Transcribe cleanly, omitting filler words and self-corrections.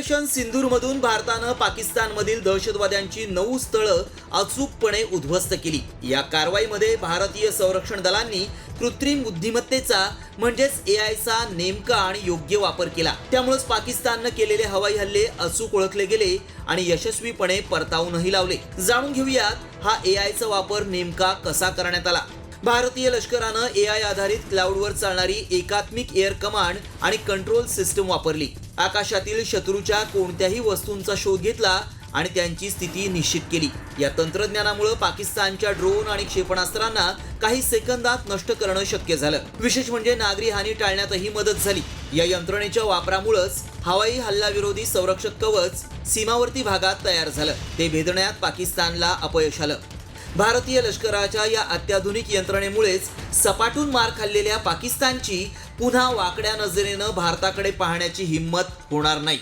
Operation सिंदूरमधून भारतानं पाकिस्तानमधील दहशतवाद्यांची 9 स्थळं अचूकपणे उद्ध्वस्त केली। या कारवाईमध्ये भारतीय संरक्षण दलांनी कृत्रिम बुद्धिमत्तेचा म्हणजेच एआयचा नेमका आणि योग्य वापर केला। त्यामुळेच पाकिस्ताननं केलेले हवाई हल्ले अचूक ओळखले गेले आणि यशस्वीपणे परतावूनही लावले। जाणून घेऊयात हा एआयचा वापर नेमका कसा करण्यात आला। भारतीय लष्करानं एआय आधारित क्लाउडवर चालणारी एकात्मिक एअर कमांड आणि कंट्रोल सिस्टम वापरली। आकाशातील शत्रूच्या कोणत्याही वस्तूंचा शोध घेतला आणि त्यांची स्थिती निश्चित केली। या तंत्रज्ञानामुळे पाकिस्तानच्या ड्रोन आणि क्षेपणास्त्रांना काही सेकंदात नष्ट करणं शक्य झालं। विशेष म्हणजे नागरी हानी टाळण्यातही मदत झाली। या यंत्रणेच्या वापरामुळेच हवाई हल्लाविरोधी संरक्षक कवच सीमावर्ती भागात तयार झालं। ते भेदण्यात पाकिस्तानला अपयश आलं। भारतीय लष्कराच्या या अत्याधुनिक यंत्रणेमुळेच सपाटून मार खाल्लेल्या पाकिस्तानची पुन्हा वाकड्या नजरेनं भारताकडे पाहण्याची हिम्मत होणार नाही।